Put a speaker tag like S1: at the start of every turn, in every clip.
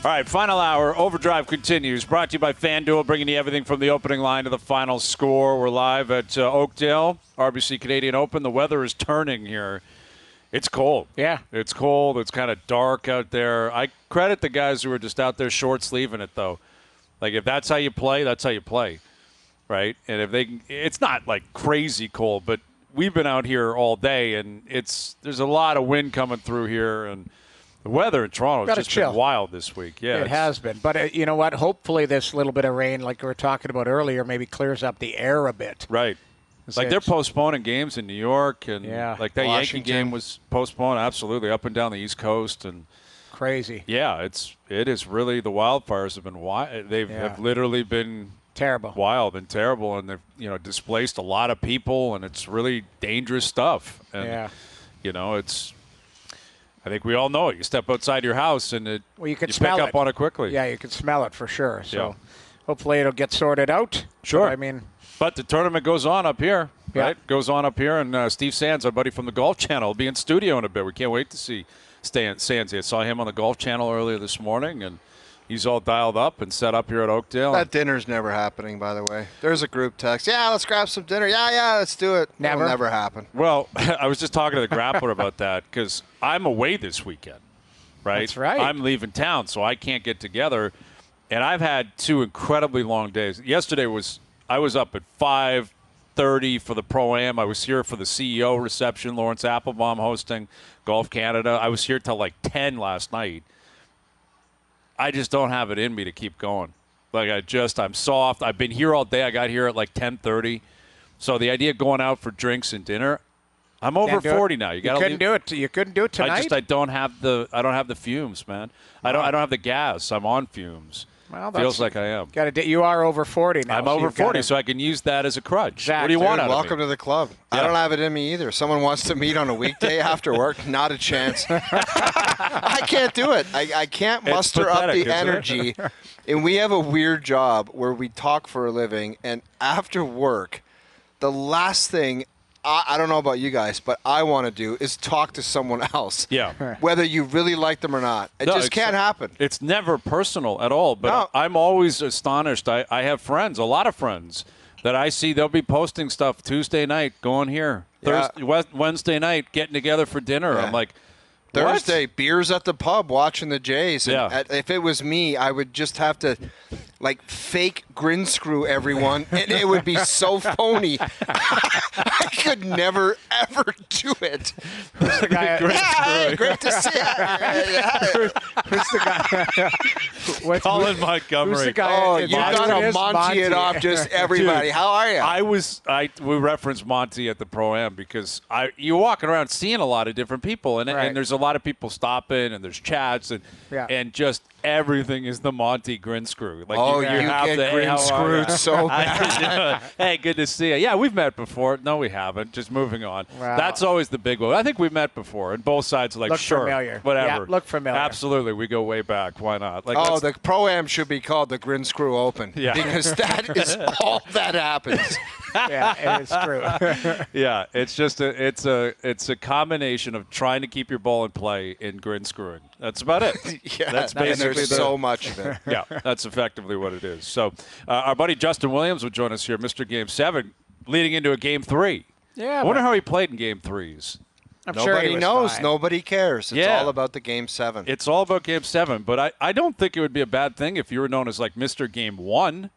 S1: All right, final hour. Overdrive continues. Brought to you by FanDuel, bringing you everything from the opening line to the final score. We're live at Oakdale, RBC Canadian Open. The weather is turning here. It's cold.
S2: Yeah.
S1: It's cold. It's kind of dark out there. I credit the guys who are just out there short-sleeving it, though. Like, if that's how you play, that's how you play, right? And if they, it's not, like, crazy cold, but we've been out here all day, and there's a lot of wind coming through here, and the weather in Toronto has just been wild this week. Yeah,
S2: it has been. But you know what? Hopefully this little bit of rain, like we were talking about earlier, maybe clears up the air a bit.
S1: Right. Like they're postponing games in New York, and like that
S3: Washington.
S1: Yankee game was postponed, absolutely, up and down the East Coast. And
S2: crazy.
S1: Yeah, it is really, the wildfires have been wild. Have literally been
S2: terrible,
S1: wild and terrible, and they've displaced a lot of people, and it's really dangerous stuff. And, I think we all know it. You step outside your house, and
S2: you can
S1: pick
S2: smell
S1: up on it quickly.
S2: Yeah, you can smell it for sure. So hopefully it'll get sorted out.
S1: Sure.
S2: But
S1: the tournament goes on up here, right?
S2: Yeah.
S1: Goes on up here, and Steve Sands, our buddy from the Golf Channel, will be in studio in a bit. We can't wait to see Sands. I saw him on the Golf Channel earlier this morning, and he's all dialed up and set up here at Oakdale.
S3: That dinner's never happening, by the way. There's a group text. Yeah, let's grab some dinner. Yeah, let's do it.
S2: Never.
S3: It'll never happen.
S1: Well, I was just talking to the grappler about that because I'm away this weekend, right?
S2: That's right.
S1: I'm leaving town, so I can't get together. And I've had 2 incredibly long days. Yesterday I was up at 5:30 for the Pro-Am. I was here for the CEO reception, Lawrence Applebaum hosting Golf Canada. I was here till like 10 last night. I just don't have it in me to keep going. Like I'm soft. I've been here all day. I got here at like 10:30. So the idea of going out for drinks and dinner, I'm over 40 now. You
S2: couldn't do it. You couldn't do it tonight.
S1: I don't have the fumes, man. I don't have the gas. I'm on fumes.
S2: Well,
S1: feels like I am.
S2: You are over 40 now.
S1: I'm over 40, so I can use that as a crutch.
S2: Exactly.
S1: What do you want out of me?
S3: Welcome to the club. Yeah. I don't have it in me either. Someone wants to meet on a weekday after work, not a chance. I can't do it. I can't muster up the energy. And we have a weird job where we talk for a living, and after work, the last thing I don't know about you guys, but I want to do is talk to someone else.
S1: Yeah.
S3: Whether you really like them or not. It just can't happen.
S1: It's never personal at all, but
S3: No.
S1: I'm always astonished. I have friends, a lot of friends, that I see they'll be posting stuff Tuesday night, going here.
S3: Yeah.
S1: Wednesday night, getting together for dinner.
S3: Yeah.
S1: I'm like,
S3: Thursday, beers at the pub, watching the Jays. And if it was me, I would just have to, fake grin screw everyone, and it would be so phony. I could never, ever do it.
S2: Who's the guy?
S3: Hey, great to see you.
S2: Who's the guy?
S1: Colin Montgomery.
S2: Who's the guy?
S3: Oh, you got to Monty it off just everybody.
S1: Dude,
S3: how are you?
S1: We referenced Monty at the Pro-Am because you're walking around seeing a lot of different people, and there's a lot of people stopping, and there's chats, and just everything is the Monty grin screw.
S3: You get grin screwed so bad.
S1: Hey, good to see you. Yeah, we've met before. No, we haven't. Just moving on.
S2: Wow.
S1: That's always the big one. I think we've met before, and both sides are like,
S2: look
S1: sure,
S2: familiar.
S1: whatever.
S2: Yeah, look familiar.
S1: Absolutely, we go way back. Why not?
S3: The Pro-Am should be called the Grin Screw Open because that is all that happens.
S2: Yeah, it is true.
S1: Yeah, it's just it's a combination of trying to keep your ball in play and grin screwing. That's about it. That's basically
S3: there's so much of it.
S1: Yeah, that's effectively what it is. So our buddy Justin Williams will join us here, Mr. Game 7, leading into a Game 3.
S2: Yeah,
S1: I wonder how he played in Game 3s.
S2: I'm sure
S3: Nobody
S2: he was
S3: knows.
S2: fine.
S3: Nobody cares. It's all about the Game 7.
S1: It's all about Game 7, but I don't think it would be a bad thing if you were known as like Mr. Game 1.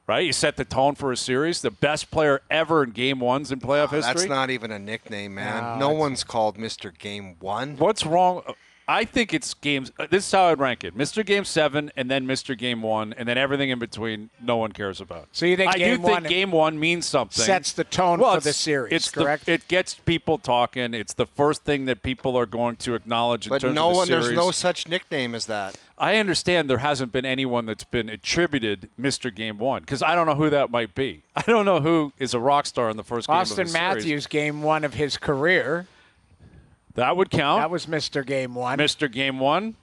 S1: Right? You set the tone for a series. The best player ever in Game 1s in playoff history.
S3: That's not even a nickname, man. No one's called Mr. Game 1.
S1: What's wrong? I think it's games. This is how I'd rank it: Mr. Game 7, and then Mr. Game 1, and then everything in between. No one cares about.
S2: So you think
S1: I do think Game 1 means something.
S2: Sets the tone for the series, correct?
S1: It gets people talking. It's the first thing that people are going to acknowledge in terms of the series.
S3: There's no such nickname as that.
S1: I understand there hasn't been anyone that's been attributed Mr. Game 1 because I don't know who that might be. I don't know who is a rock star in the first game of the series.
S2: Austin Matthews, Game 1 of his career.
S1: That would count.
S2: That was Mr. Game 1.
S1: Mr. Game 1.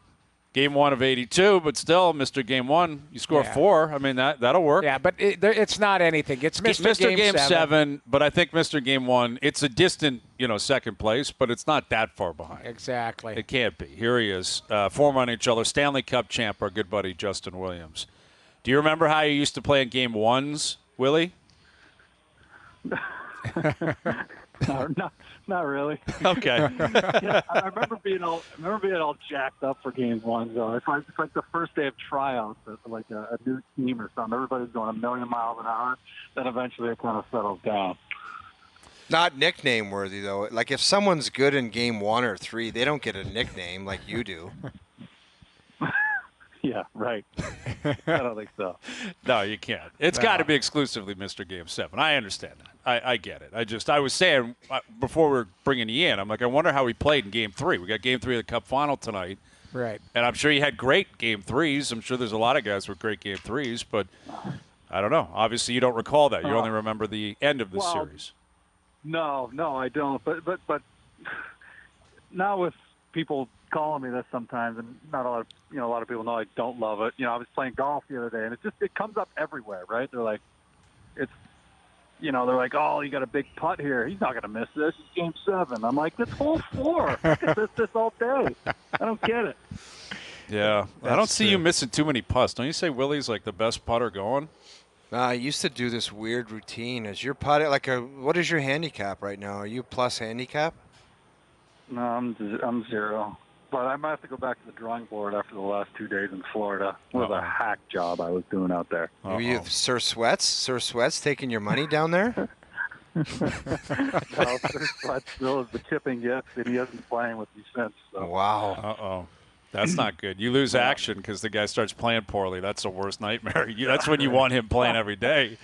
S1: Game 1 of 82, but still, Mr. Game 1, you score 4. I mean, that'll work.
S2: Yeah, but it's not anything. It's Mr.
S1: Game 7, but I think Mr. Game 1, it's a distant, second place, but it's not that far behind.
S2: Exactly.
S1: It can't be. Here he is, former NHLer, Stanley Cup champ, our good buddy Justin Williams. Do you remember how you used to play in Game 1s, Willie?
S4: Not really.
S1: Okay.
S4: Yeah, I remember being all jacked up for Game 1. Though it's like the first day of tryouts, like a new team or something. Everybody's going a million miles an hour. Then eventually it kind of settles down.
S3: Not nickname worthy though. Like if someone's good in Game 1 or 3, they don't get a nickname like you do.
S4: Yeah, right. I don't think so.
S1: No, you can't. It's got to be exclusively Mr. Game 7. I understand that. I get it. I was saying before we were bringing you in, I'm like, I wonder how he played in Game 3. We got Game 3 of the Cup final tonight.
S2: Right.
S1: And I'm sure you had great Game 3s. I'm sure there's a lot of guys with great Game 3s, but I don't know. Obviously, you don't recall that. You only remember the end of the series.
S4: No, I don't. But now with people calling me this sometimes, and not a lot of people know I don't love it. I was playing golf the other day, and it comes up everywhere, right? They're like, they're like, oh, you got a big putt here. He's not going to miss this. It's Game 7. I'm like, it's hole 4. I can miss this all day. I don't get it.
S1: Yeah, I don't see you missing too many putts. Don't you say Willie's like the best putter going?
S3: I used to do this weird routine. Is your putter what is your handicap right now? Are you plus handicap?
S4: No, I'm 0. But I might have to go back to the drawing board after the last 2 days in Florida. It was a hack job I was doing out there.
S3: Were you Sir Sweats? Sir Sweats taking your money down there?
S4: No, Sir Sweats still is the chipping gets, and he hasn't playing with me since. So.
S3: Wow.
S1: Uh-oh. That's not good. You lose action because the guy starts playing poorly. That's the worst nightmare. That's when you want him playing every day.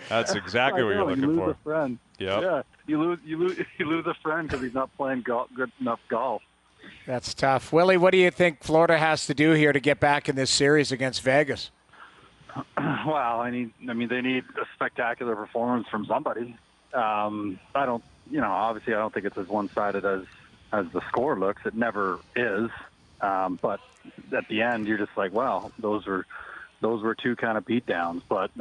S1: That's exactly what you're looking
S4: you lose
S1: for.
S4: A friend.
S1: Yep.
S4: Yeah, you lose a friend because he's not playing good enough golf.
S2: That's tough. Willie, what do you think Florida has to do here to get back in this series against Vegas?
S4: Well, they need a spectacular performance from somebody. I don't think it's as one-sided as the score looks. It never is. But at the end, you're just like, well, those were 2 kind of beatdowns. But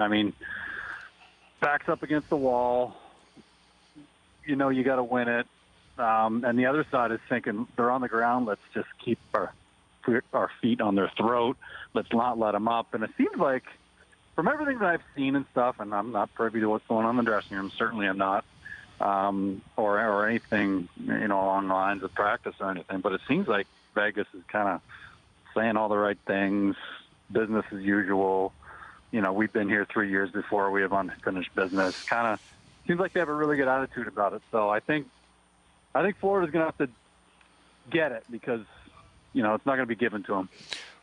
S4: backs up against the wall. You got to win it. And the other side is thinking they're on the ground. Let's just keep our feet on their throat. Let's not let them up. And it seems like, from everything that I've seen and stuff, and I'm not privy to what's going on in the dressing room. Certainly, I'm not, or anything along the lines of practice or anything. But it seems like Vegas is kind of saying all the right things, business as usual. We've been here 3 years before. We have unfinished business. Kind of seems like they have a really good attitude about it. So I think Florida's going to have to get it because, it's not going to be given to them.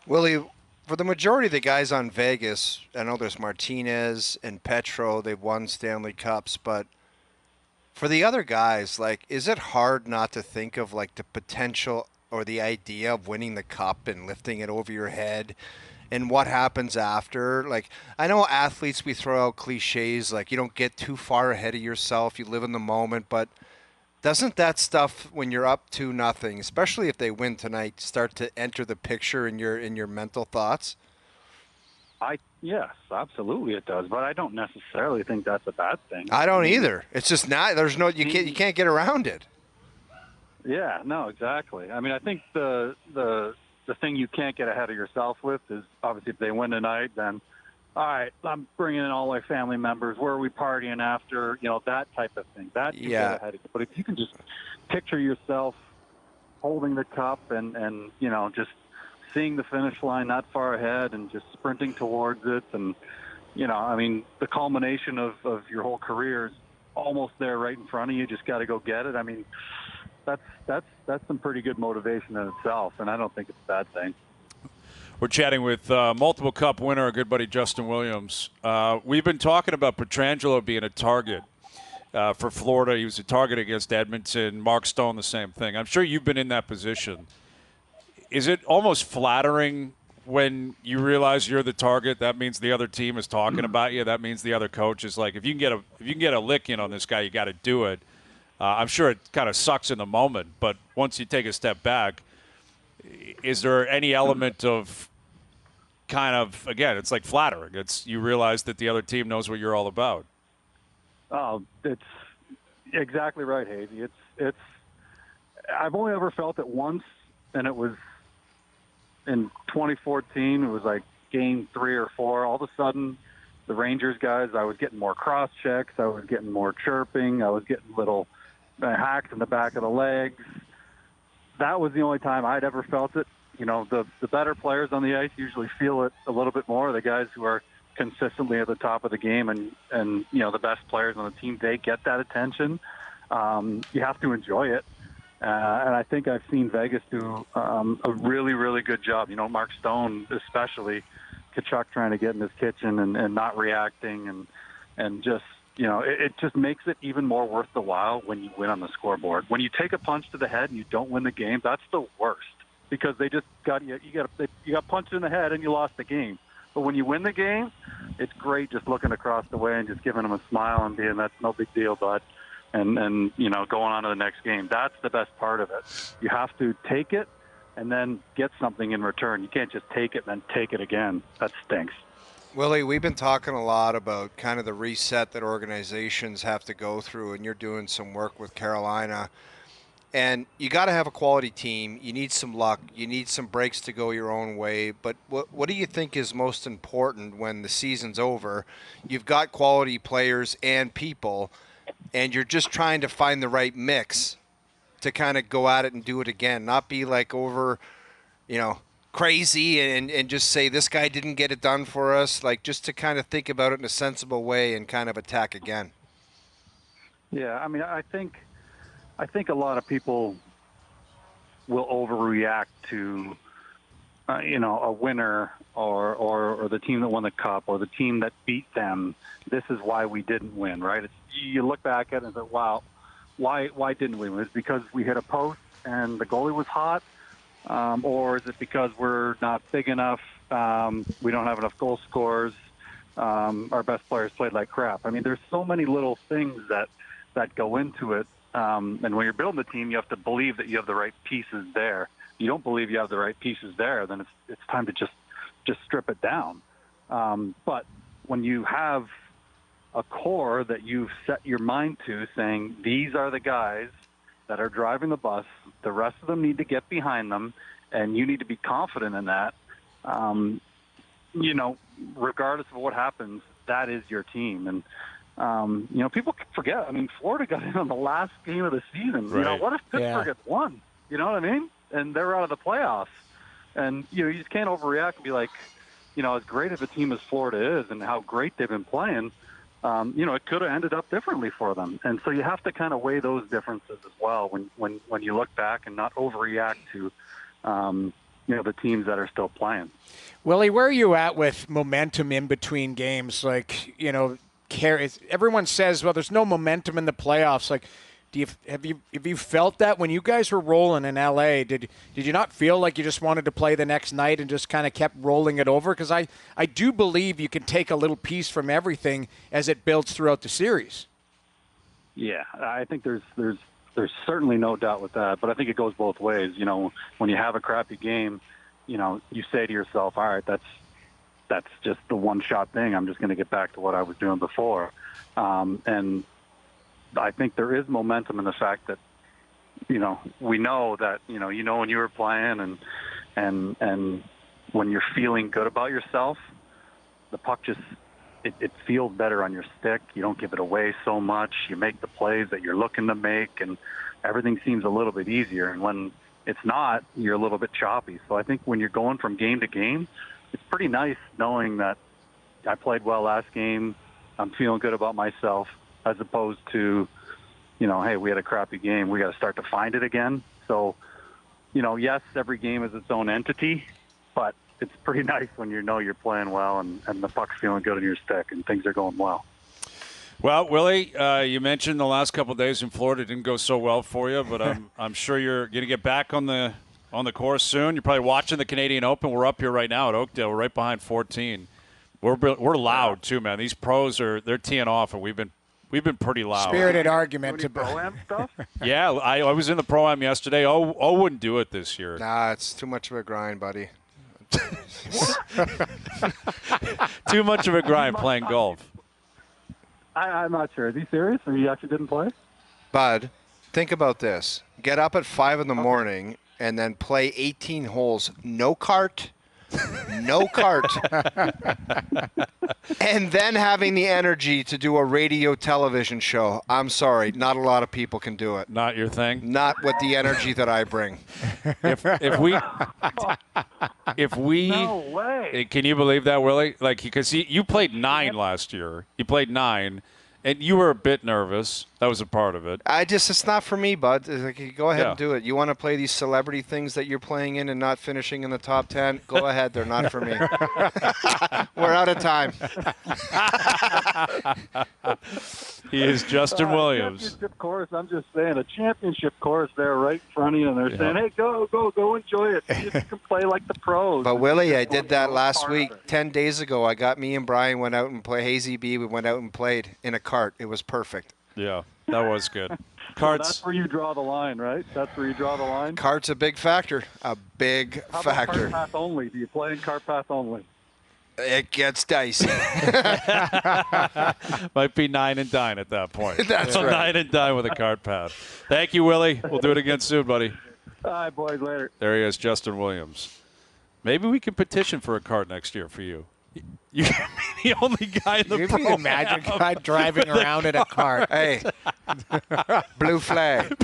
S3: Willie, for the majority of the guys on Vegas, I know there's Martinez and Petro. They've won Stanley Cups. But for the other guys, is it hard not to think of, the potential or the idea of winning the cup and lifting it over your head and what happens after? I know athletes, we throw out cliches, you don't get too far ahead of yourself, you live in the moment, but doesn't that stuff, when you're up 2-0, especially if they win tonight, start to enter the picture in your mental thoughts?
S4: Yes, absolutely it does, but I don't necessarily think that's a bad thing.
S3: I don't either. It's just not, you can't get around it.
S4: Yeah, no, exactly. I think the thing you can't get ahead of yourself with is, obviously, if they win tonight, then, all right, I'm bringing in all my family members. Where are we partying after? That type of thing. That you get ahead of you. But if you can just picture yourself holding the cup and just seeing the finish line not far ahead and just sprinting towards it, and the culmination of your whole career is almost there right in front of you. Just got to go get it. That's some pretty good motivation in itself, and I don't think it's a bad thing.
S1: We're chatting with multiple Cup winner, our good buddy Justin Williams. We've been talking about Pietrangelo being a target for Florida. He was a target against Edmonton. Mark Stone, the same thing. I'm sure you've been in that position. Is it almost flattering when you realize you're the target? That means the other team is talking about you. That means the other coach is like, if you can get a lick in on this guy, you got to do it. I'm sure it kind of sucks in the moment, but once you take a step back, is there any element of kind of, again, it's like flattering. It's you realize that the other team knows what you're all about.
S4: Oh, it's exactly right, Hazy. It's. I've only ever felt it once, and it was in 2014. It was like game 3 or 4. All of a sudden, the Rangers guys, I was getting more cross checks. I was getting more chirping. I was getting little hacks in the back of the legs. That was the only time I'd ever felt it. You know, the better players on the ice usually feel it a little bit more. The guys who are consistently at the top of the game and you know, the best players on the team, they get that attention. You have to enjoy it. And I think I've seen Vegas do a really, really good job. You know, Mark Stone especially, Kachuk trying to get in his kitchen and not reacting and just, you know, it just makes it even more worth the while when you win on the scoreboard. When you take a punch to the head and you don't win the game, that's the worst because they just got you got punched in the head and you lost the game. But when you win the game, it's great just looking across the way and just giving them a smile and being, that's no big deal, bud. And you know, going on to the next game. That's the best part of it. You have to take it and then get something in return. You can't just take it and then take it again. That stinks.
S3: Willie, we've been talking a lot about kind of the reset that organizations have to go through, and you're doing some work with Carolina. And you got to have a quality team. You need some luck. You need some breaks to go your own way. But what do you think is most important when the season's over? You've got quality players and people, and you're just trying to find the right mix to kind of go at it and do it again. Not be like over, you know, crazy and just say this guy didn't get it done for us. Like just to kind of think about it in a sensible way and kind of attack again.
S4: Yeah, I mean, I think a lot of people will overreact to, you know, a winner or the team that won the cup or the team that beat them. This is why we didn't win, right? You look back at it and say, wow, why didn't we win? Is it because we hit a post and the goalie was hot? Or is it because we're not big enough? We don't have enough goal scorers. Our best players played like crap. I mean, there's so many little things that go into it. And when you're building the team, you have to believe that you have the right pieces there. If you don't believe you have the right pieces there, then it's time to just strip it down. But when you have a core that you've set your mind to saying, these are the guys that are driving the bus, the rest of them need to get behind them, and you need to be confident in that. You know, regardless of what happens, that is your team. And, you know, people forget. I mean, Florida got in on the last game of the season. Right. You know, what if Pittsburgh had won? You know what I mean? And they're out of the playoffs. And, you know, you just can't overreact and be like, you know, as great of a team as Florida is and how great they've been playing, you know, it could have ended up differently for them. And so you have to kind of weigh those differences as well when you look back and not overreact to, you know, the teams that are still playing.
S2: Willie, where are you at with momentum in between games? Like, you know, everyone says, well, there's no momentum in the playoffs. Like, have you felt that when you guys were rolling in LA? Did you not feel like you just wanted to play the next night and just kind of kept rolling it over? Because I do believe you can take a little piece from everything as it builds throughout the series.
S4: Yeah, I think there's certainly no doubt with that. But I think it goes both ways. You know, when you have a crappy game, you know, you say to yourself, all right, that's just the one-shot thing. I'm just going to get back to what I was doing before. And I think there is momentum in the fact that, you know, we know that, you know when you were playing and when you're feeling good about yourself, the puck just, it feels better on your stick. You don't give it away so much. You make the plays that you're looking to make, and everything seems a little bit easier. And when it's not, you're a little bit choppy. So I think when you're going from game to game, it's pretty nice knowing that I played well last game. I'm feeling good about myself, as opposed to, you know, hey, we had a crappy game. We got to start to find it again. So, you know, yes, every game is its own entity, but it's pretty nice when you know you're playing well and the puck's feeling good on your stick and things are going well.
S1: Well, Willie, you mentioned the last couple of days in Florida didn't go so well for you, but I'm sure you're going to get back on the course soon. You're probably watching the Canadian Open. We're up here right now at Oakdale. We're right behind 14. We're loud too, man. These pros they're teeing off, and we've been We've been pretty loud.
S2: Spirited argument.
S4: Doing pro-am stuff?
S1: Yeah, I was in the Pro-Am yesterday. Oh wouldn't do it this year.
S3: Nah, it's too much of a grind, buddy.
S1: Too much of a grind playing golf.
S4: I'm not sure. Is he serious? Or he actually didn't play?
S3: Bud, think about this. Get up at 5 in the morning and then play 18 holes. No cart. No cart. And then having the energy to do a radio television show. I'm sorry. Not a lot of people can do it.
S1: Not your thing?
S3: Not with the energy that I bring.
S1: If we
S4: No way.
S1: Can you believe that, Willie? Like, because you played 9 last year. You played 9, and you were a bit nervous. That was a part of it.
S3: It's not for me, bud. It's like, go ahead
S1: Yeah.
S3: and do it. You want to play these celebrity things that you're playing in and not finishing in the top 10? Go ahead. They're not for me. We're out of time.
S1: He is Justin Williams.
S4: Championship course, I'm just saying, a championship course there right in front of you, and they're saying, hey, go enjoy it. See if you can play like the pros.
S3: But, Willie, I did that last week. 10 days ago, I got me and Bryan went out and played Hazy B. We went out and played in a cart. It was perfect.
S1: Yeah, that was good.
S4: So
S1: Carts.
S4: that's where you draw the line, right? That's where you draw the line?
S3: Cart's a big factor. A big
S4: How about
S3: factor.
S4: cart path only? Do you play in cart path only?
S3: It gets dicey.
S1: Might be 9 and dine at that point.
S3: That's right.
S1: 9 and dine with a cart path. Thank you, Willie. We'll do it again soon, buddy.
S4: All right, boys, later.
S1: There he is, Justin Williams. Maybe we can petition for a cart next year for you. You can be the only guy in the
S2: You'd be the magic guy driving around in a cart.
S3: Hey, blue flag.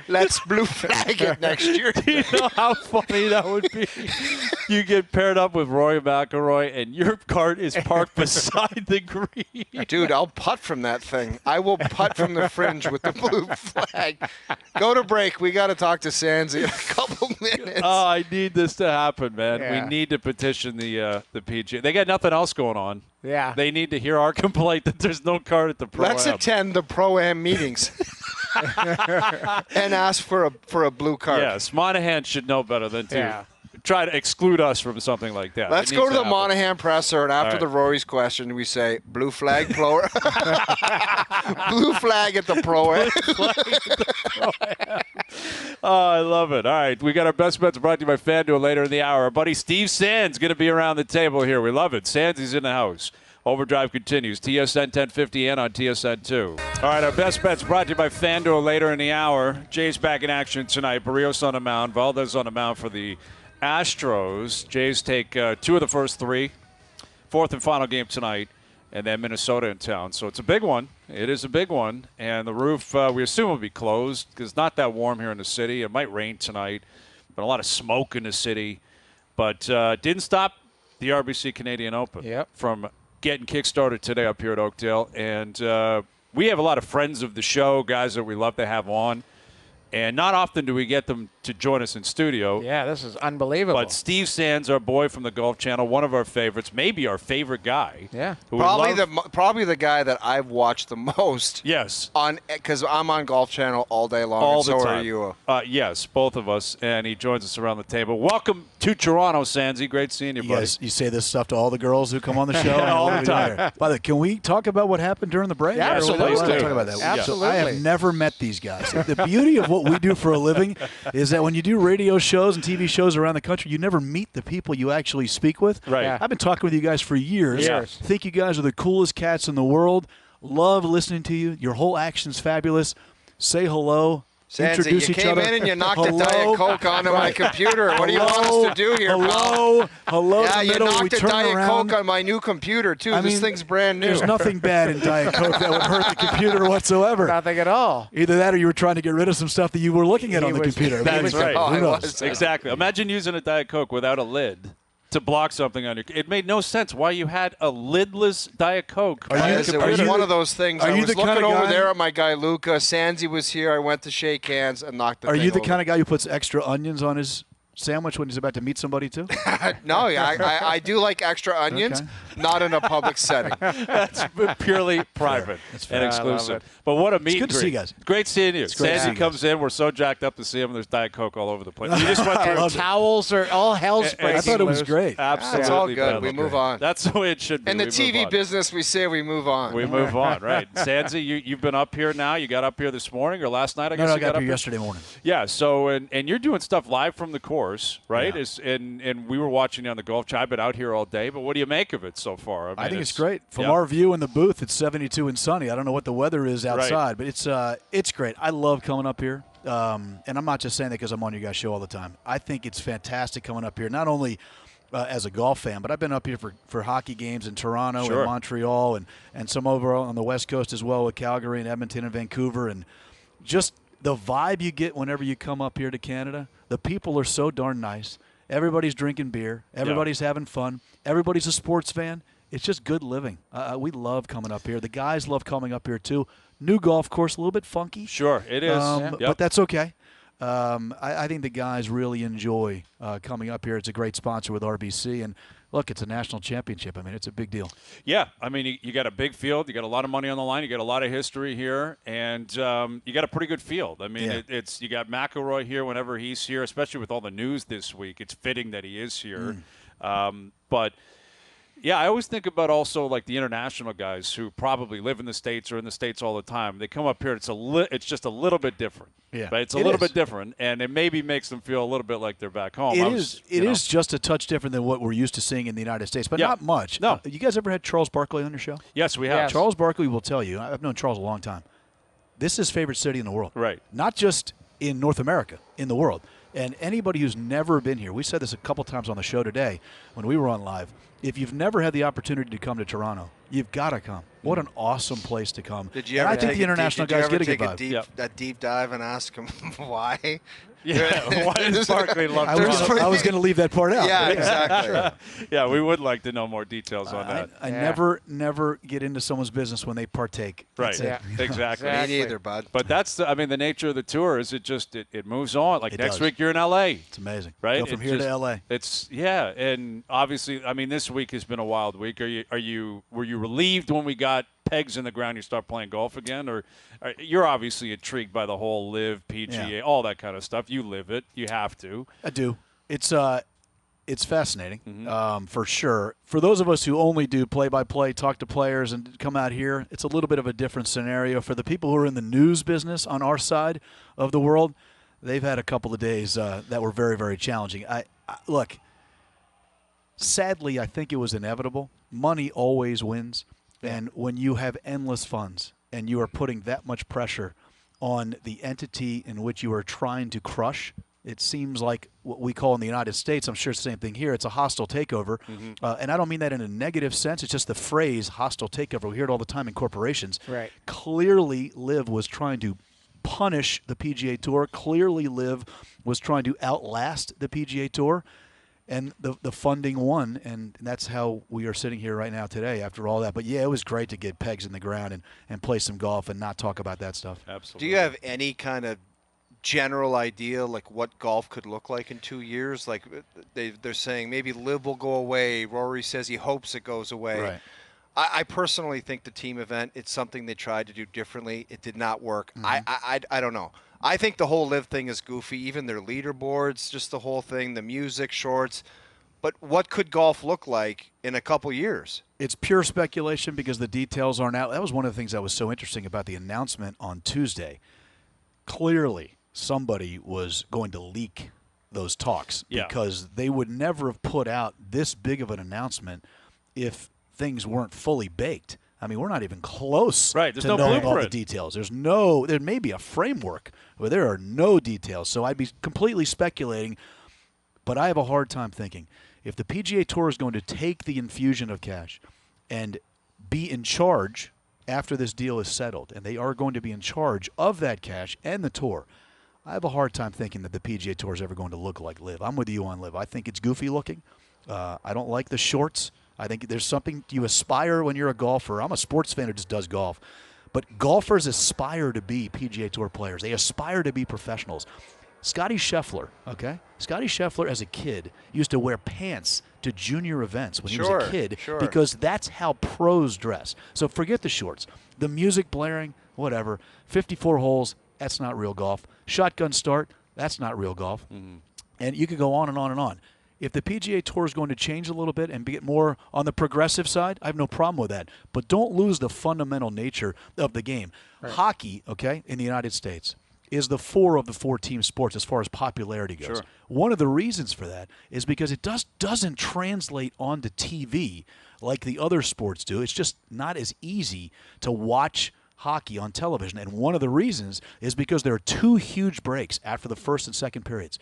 S3: Let's blue flag it next year.
S1: Do you know how funny that would be? You get paired up with Rory McIlroy, and your cart is parked beside the green.
S3: Dude, I'll putt from that thing. I will putt from the fringe with the blue flag. Go to break. We got to talk to Sandsy in a couple minutes.
S1: Oh, I need this to happen, man.
S2: Yeah.
S1: We need to petition the PGA. They got nothing else going on.
S2: Yeah.
S1: They need to hear our complaint that there's no cart at the Pro-Am.
S3: Let's attend the Pro-Am meetings and ask for a blue card.
S1: Yes, Monahan should know better than to
S2: Yeah.
S1: try to exclude us from something like that.
S3: Let's
S1: It
S3: go
S1: needs
S3: to the
S1: happen.
S3: Monahan presser, and after
S1: right.
S3: the Rory's question, we say, blue flag blower. Blue flag at the Pro-Am.
S1: Oh, I love it. All right, we got our best bets brought to you by FanDuel later in the hour. Our buddy Steve Sands going to be around the table here. We love it. Sands is in the house. OverDrive continues. TSN 1050 and on TSN 2. All right, our best bets brought to you by FanDuel later in the hour. Jay's back in action tonight. Barrios on the mound. Valdez on the mound for the Astros. Jays take 2 of the first 3. 4th and final game tonight. And then Minnesota in town. So it's a big one. It is a big one. And the roof, we assume, will be closed because it's not that warm here in the city. It might rain tonight. But a lot of smoke in the city. But didn't stop the RBC Canadian Open from getting kickstarted today up here at Oakdale. And we have a lot of friends of the show, guys that we love to have on. And not often do we get them to join us in studio.
S2: Yeah, this is unbelievable.
S1: But Steve Sands, our boy from the Golf Channel, one of our favorites, maybe our favorite guy.
S2: Yeah.
S1: who we
S3: Probably the guy that I've watched the most.
S1: Yes.
S3: Because I'm on Golf Channel all day long.
S1: All
S3: and
S1: the
S3: so
S1: time.
S3: are you.
S1: Yes, both of us. And he joins us around the table. Welcome to Toronto, Sandsy. Great seeing you, buddy.
S5: Yes, you say this stuff to all the girls who come on the show.
S1: All the time.
S5: By the way, can we talk about what happened during the break?
S2: Yeah, absolutely.
S5: Let's talk about that.
S2: Absolutely.
S5: So I have never met these guys. The beauty of what we do for a living is that when you do radio shows and TV shows around the country, you never meet the people you actually speak with.
S1: Right.
S2: Yeah.
S5: I've been talking with you guys for years.
S2: Years.
S5: Think you guys are the coolest cats in the world. Love listening to you. Your whole action's fabulous. Say hello.
S3: Sandsy,
S5: Introduce
S3: you
S5: each
S3: came
S5: other.
S3: in and you knocked
S5: Hello.
S3: a Diet Coke onto my computer. What do you want us to do here, pal?
S5: Hello.
S3: Yeah,
S5: in the
S3: you
S5: middle. We
S3: knocked a
S5: turn
S3: Diet
S5: around.
S3: Coke on my new computer, too.
S5: I
S3: This
S5: mean,
S3: thing's brand new.
S5: There's nothing bad in Diet Coke that would hurt the computer whatsoever.
S2: Nothing at all.
S5: Either that or you were trying to get rid of some stuff that you were looking at
S2: He
S5: on the
S2: was-
S5: computer.
S1: That's right.
S3: Oh,
S5: Who
S3: I
S5: knows?
S3: was.
S1: Exactly. Imagine using a Diet Coke without a lid to block something on your. It made no sense why you had a lidless Diet Coke.
S5: Are you-
S3: It
S5: are
S3: was
S5: you
S3: one
S5: the-
S3: of those things.
S5: are
S3: I
S5: you
S3: was
S5: the kinda
S3: looking over
S5: guy-
S3: there at my guy Luca. Sandsy was here. I went to shake hands and knocked the
S5: Are
S3: thing
S5: you the
S3: over.
S5: kind of guy who puts extra onions on his sandwich when he's about to meet somebody too?
S3: No, I do like extra onions,
S5: Okay.
S3: not in a public setting.
S1: That's purely private and exclusive. But what a meet and
S5: good to see you guys.
S1: Great seeing you.
S5: great
S1: Sandy comes in. We're so jacked up to see him. There's Diet Coke all over the place. We just went through
S2: Towels are all hell's breaking
S5: I thought it was
S2: loose.
S5: great.
S1: Absolutely.
S3: It's all good.
S1: brother.
S3: We move on.
S1: That's the way it should be.
S3: In the
S1: We move
S3: TV
S1: on.
S3: business, we say we move on.
S1: We move on, right. Sandy, you've been up here now. You got up here this morning or last night, I guess
S5: No, I
S1: you
S5: got
S1: up
S5: here yesterday morning.
S1: Yeah, so, and you're doing stuff live from the course, right?
S5: Yeah.
S1: And we were watching you on the golf channel. I've been out here all day, but what do you make of it so far?
S5: I think it's great. From our view in the booth, it's 72 and sunny. I don't know what the weather is outside, but it's great. I love coming up here. And I'm not just saying that because I'm on your guys' show all the time. I think it's fantastic coming up here, not only as a golf fan, but I've been up here for hockey games in Toronto and Montreal and some over on the West Coast as well with Calgary and Edmonton and Vancouver. And just the vibe you get whenever you come up here to Canada, the people are so darn nice. Everybody's drinking beer. Everybody's having fun. Everybody's a sports fan. It's just good living. We love coming up here. The guys love coming up here too. New golf course, a little bit funky.
S1: Sure, it is.
S5: But that's okay. I think the guys really enjoy coming up here. It's a great sponsor with RBC. And, look, it's a national championship. I mean, it's a big deal.
S1: Yeah. I mean, you got a big field. You got a lot of money on the line. You got a lot of history here. And you got a pretty good field. I mean, it's you got McIlroy here whenever he's here, especially with all the news this week. It's fitting that he is here. But – yeah, I always think about also like the international guys who probably live in the States or in the States all the time. They come up here, it's just a little bit different.
S5: Yeah,
S1: but it's a little bit different, and it maybe makes them feel a little bit like they're back home.
S5: It is just a touch different than what we're used to seeing in the United States, but not much.
S1: No.
S5: You guys ever had Charles Barkley on your show?
S1: Yes, we have.
S2: Yes.
S5: Charles Barkley will tell you, I've known Charles a long time, this is his favorite city in the world.
S1: Right.
S5: Not just in North America, in the world. And anybody who's never been here, we said this a couple times on the show today when we were on live, if you've never had the opportunity to come to Toronto, you've got to come. What an awesome place to come.
S3: Did you
S5: and
S3: ever
S5: I think the international guys get a good vibe.
S3: a deep dive and ask him why?
S1: Yeah, why does Barkley love
S5: I
S1: Toronto?
S5: was going to leave that part out.
S3: Yeah, exactly.
S1: Yeah, we would like to know more details on that.
S5: I never get into someone's business when they partake.
S1: Right,
S5: That's it.
S1: exactly.
S3: Me neither, bud.
S1: But that's the nature of the tour is it moves on. Like
S5: It
S1: next
S5: does.
S1: week you're in L.A.
S5: It's amazing.
S1: Right?
S5: Go from here to L.A.
S1: And obviously, I mean, this week has been a wild week. Were you relieved when we got pegs in the ground, you start playing golf again, or you're obviously intrigued by the whole LIV, PGA, all that kind of stuff. You live it. You have to.
S5: I do. It's fascinating, for sure. For those of us who only do play-by-play, talk to players, and come out here, it's a little bit of a different scenario. For the people who are in the news business on our side of the world, they've had a couple of days that were very, very challenging. Look, sadly, I think it was inevitable. Money always wins. And when you have endless funds and you are putting that much pressure on the entity in which you are trying to crush, it seems like what we call in the United States, I'm sure it's the same thing here, it's a hostile takeover. And I don't mean that in a negative sense. It's just the phrase hostile takeover. We hear it all the time in corporations.
S2: Right.
S5: Clearly, LIV was trying to punish the PGA Tour. Clearly, LIV was trying to outlast the PGA Tour. And the funding won, and that's how we are sitting here right now today after all that. But, yeah, it was great to get pegs in the ground and play some golf and not talk about that stuff.
S1: Absolutely.
S3: Do you have any kind of general idea, like what golf could look like in 2 years? Like they're saying maybe LIV will go away. Rory says he hopes it goes away.
S5: Right.
S3: I personally think the team event, it's something they tried to do differently. It did not work. I don't know. I think the whole LIV thing is goofy, even their leaderboards, just the whole thing, the music, shorts. But what could golf look like in a couple years?
S5: It's pure speculation because the details aren't out. That was one of the things that was so interesting about the announcement on Tuesday. Clearly, somebody was going to leak those talks because they would never have put out this big of an announcement if things weren't fully baked. I mean, we're not even close
S1: Right, there's
S5: to
S1: no
S5: knowing all the
S1: blueprint.
S5: details. There may be a framework, but there are no details. So I'd be completely speculating, but I have a hard time thinking. If the PGA Tour is going to take the infusion of cash and be in charge after this deal is settled, and they are going to be in charge of that cash and the tour, I have a hard time thinking that the PGA Tour is ever going to look like LIV. I'm with you on LIV. I think it's goofy looking. I don't like the shorts. I think there's something you aspire when you're a golfer. I'm a sports fan who just does golf. But golfers aspire to be PGA Tour players. They aspire to be professionals. Scotty Scheffler, okay? Scotty Scheffler as a kid used to wear pants to junior events when he was
S3: Sure,
S5: a kid
S3: sure.
S5: because that's how pros dress. So forget the shorts. The music blaring, whatever. 54 holes, that's not real golf. Shotgun start, that's not real golf. And you could go on and on and on. If the PGA Tour is going to change a little bit and get more on the progressive side, I have no problem with that. But don't lose the fundamental nature of the game. Right. Hockey, okay, in the United States, is the 4 of the 4 team sports as far as popularity goes.
S1: Sure.
S5: One of the reasons for that is because it doesn't translate onto TV like the other sports do. It's just not as easy to watch hockey on television. And one of the reasons is because there are 2 huge breaks after the first and second periods.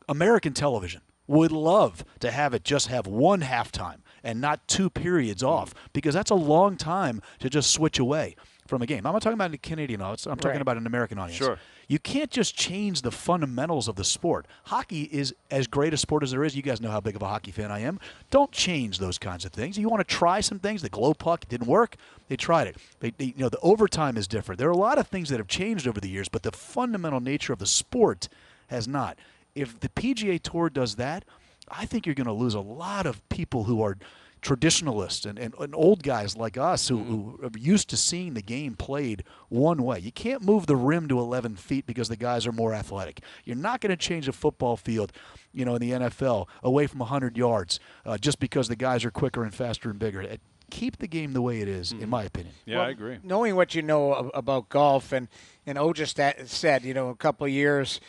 S5: American television would love to have it just have 1 halftime and not 2 periods off, because that's a long time to just switch away from a game. I'm not talking about a Canadian audience. I'm talking about an American audience.
S1: Sure.
S5: You can't just change the fundamentals of the sport. Hockey is as great a sport as there is. You guys know how big of a hockey fan I am. Don't change those kinds of things. You want to try some things. The glow puck didn't work. They tried it. The overtime is different. There are a lot of things that have changed over the years, but the fundamental nature of the sport has not. If the PGA Tour does that, I think you're going to lose a lot of people who are traditionalists and old guys like us who are used to seeing the game played one way. You can't move the rim to 11 feet because the guys are more athletic. You're not going to change a football field, in the NFL away from 100 yards just because the guys are quicker and faster and bigger. Keep the game the way it is, in my opinion.
S1: Yeah, I agree.
S2: Knowing what you know about golf, and O just said, a couple of years,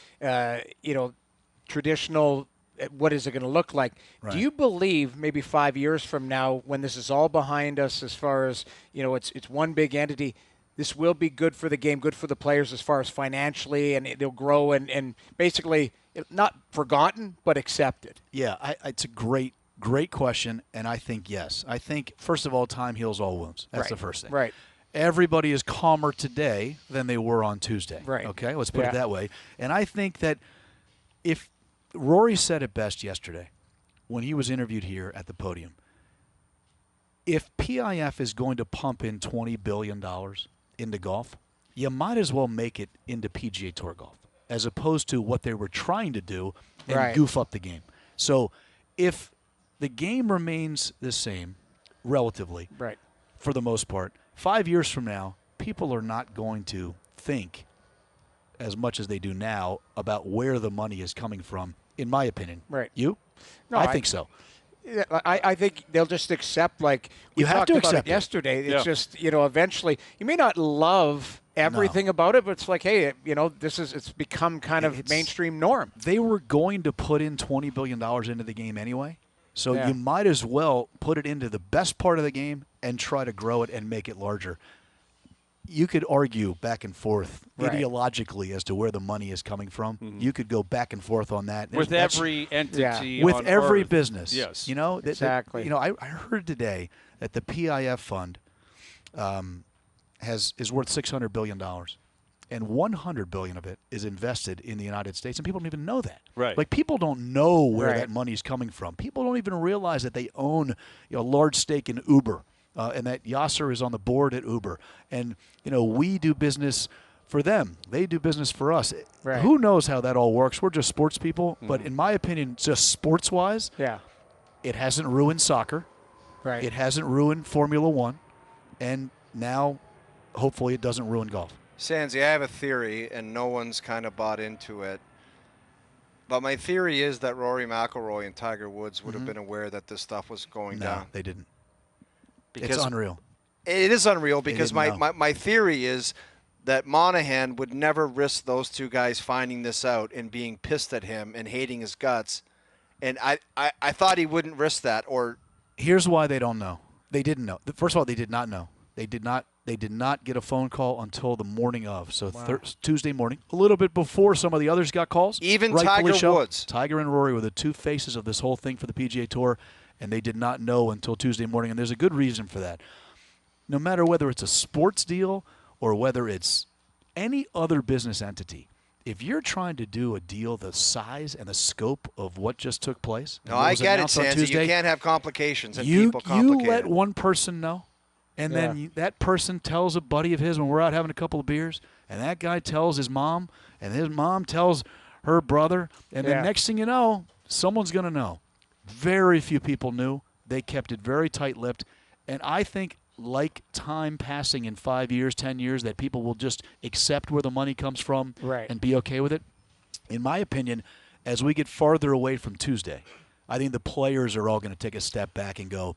S2: traditional, what is it going to look like? Right. Do you believe maybe 5 years from now, when this is all behind us, as far as, it's one big entity, this will be good for the game, good for the players as far as financially, and they'll grow and basically not forgotten, but accepted?
S5: Yeah, it's a great question, and I think yes. I think, first of all, time heals all wounds. That's the first thing.
S2: Right.
S5: Everybody is calmer today than they were on Tuesday.
S2: Right.
S5: Okay, let's put it that way. And I think that if Rory said it best yesterday when he was interviewed here at the podium, if PIF is going to pump in $20 billion into golf, you might as well make it into PGA Tour golf, as opposed to what they were trying to do and goof up the game. So if the game remains the same, relatively, for the most part, 5 years from now, people are not going to think as much as they do now about where the money is coming from, in my opinion.
S2: Right.
S5: You?
S2: No,
S5: I think so.
S2: I think they'll just accept, like we talked about it yesterday. It's just, eventually, you may not love everything about it, but it's like, hey, it's become kind of mainstream norm.
S5: They were going to put in $20 billion into the game anyway. So you might as well put it into the best part of the game and try to grow it and make it larger. You could argue back and forth ideologically as to where the money is coming from. You could go back and forth on that.
S1: With every entity
S5: with
S1: on
S5: every
S1: Earth.
S5: business.
S1: Yes.
S2: Exactly.
S5: I heard today that the PIF fund is worth $600 billion. And $100 billion of it is invested in the United States, and people don't even know that.
S1: Right.
S5: Like, people don't know where that money is coming from. People don't even realize that they own a large stake in Uber, and that Yasser is on the board at Uber. And, we do business for them. They do business for us.
S2: Right.
S5: Who knows how that all works? We're just sports people. But in my opinion, just sports-wise, it hasn't ruined soccer.
S2: Right.
S5: It hasn't ruined Formula One. And now, hopefully, it doesn't ruin golf.
S3: Sandsy, I have a theory, and no one's kind of bought into it. But my theory is that Rory McIlroy and Tiger Woods would have been aware that this stuff was going down.
S5: No, they didn't.
S3: Because
S5: it's unreal.
S3: It is unreal because
S5: didn't know.
S3: my theory is that Monahan would never risk those two guys finding this out and being pissed at him and hating his guts. And I thought he wouldn't risk that. Or
S5: here's why they don't know. They didn't know. First of all, they did not know. They did not get a phone call until the morning of. So Tuesday morning, a little bit before some of the others got calls.
S3: Even Tiger Woods.
S5: Tiger and Rory were the two faces of this whole thing for the PGA Tour, and they did not know until Tuesday morning, and there's a good reason for that. No matter whether it's a sports deal or whether it's any other business entity, if you're trying to do a deal the size and the scope of what just took place.
S3: No, I get it, Sandsy. You can't have complications and people complicate
S5: You let one person know. And then that person tells a buddy of his when we're out having a couple of beers, and that guy tells his mom, and his mom tells her brother, and the next thing you know, someone's going to know. Very few people knew. They kept it very tight-lipped. And I think, like time passing in 5 years, 10 years, that people will just accept where the money comes from and be okay with it. In my opinion, as we get farther away from Tuesday, I think the players are all going to take a step back and go,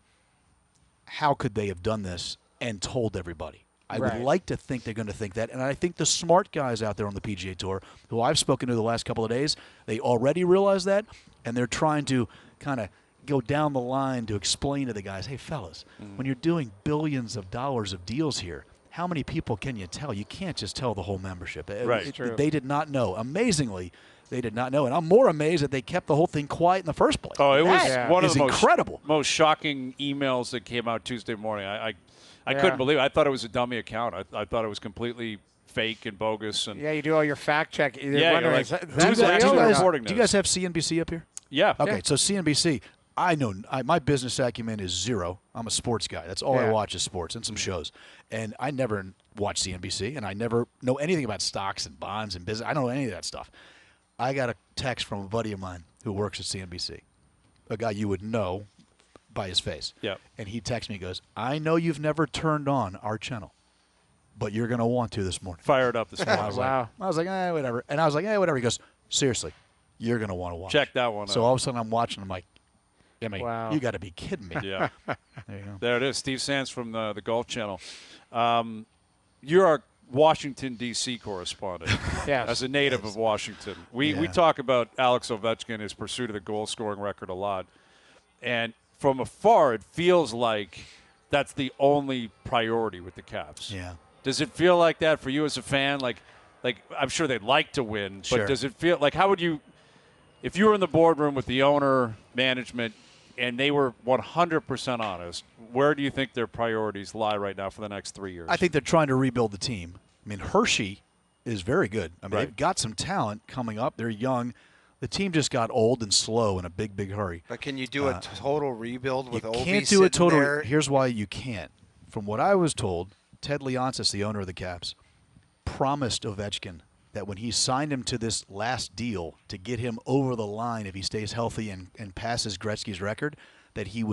S5: how could they have done this and told everybody? I would like to think they're going to think that. And I think the smart guys out there on the PGA Tour, who I've spoken to the last couple of days, they already realize that, and they're trying to kind of go down the line to explain to the guys, hey, fellas, when you're doing billions of dollars of deals here, how many people can you tell? You can't just tell the whole membership. They did not know. Amazingly, they did not know. And I'm more amazed that they kept the whole thing quiet in the first place.
S1: Oh, it was one of the
S5: incredible.
S1: most shocking emails that came out Tuesday morning. I couldn't believe it. I thought it was a dummy account. I thought it was completely fake and bogus. And
S2: you do all your fact check.
S1: You're like,
S2: do
S5: you guys have CNBC up here?
S1: Yeah.
S5: Okay, so CNBC, I know my business acumen is zero. I'm a sports guy. That's all I watch is sports and some shows. And I never watch CNBC, and I never know anything about stocks and bonds and business. I don't know any of that stuff. I got a text from a buddy of mine who works at CNBC, a guy you would know by his face.
S1: Yeah.
S5: And he texts me, he goes, I know you've never turned on our channel, but you're going to want to this morning.
S1: Fired up this morning.
S2: Wow.
S5: I was like, whatever. And I was like, whatever. He goes, seriously, you're going to want to watch.
S1: Check that one out.
S5: So all of a sudden I'm watching. I'm like,
S2: wow.
S5: You got to be kidding me.
S1: Yeah.
S5: There you go.
S1: There it is. Steve Sands from the Golf Channel. You're our Washington, D.C. correspondent.
S2: Yes.
S1: As a native of Washington. We talk about Alex Ovechkin, his pursuit of the goal-scoring record a lot. And from afar, it feels like that's the only priority with the Caps.
S5: Yeah.
S1: Does it feel like that for you as a fan? Like I'm sure they'd like to win, but does it feel like, how would you, if you were in the boardroom with the owner, management, and they were 100% honest, where do you think their priorities lie right now for the next 3 years?
S5: I think they're trying to rebuild the team. I mean, Hershey is very good. I mean, they've got some talent coming up. They're young. The team just got old and slow in a big, big hurry.
S3: But can you do a total rebuild with Ovi?
S5: You can't do a total.
S3: There?
S5: Here's why you can't. From what I was told, Ted Leonsis, the owner of the Caps, promised Ovechkin that when he signed him to this last deal to get him over the line if he stays healthy and passes Gretzky's record, that he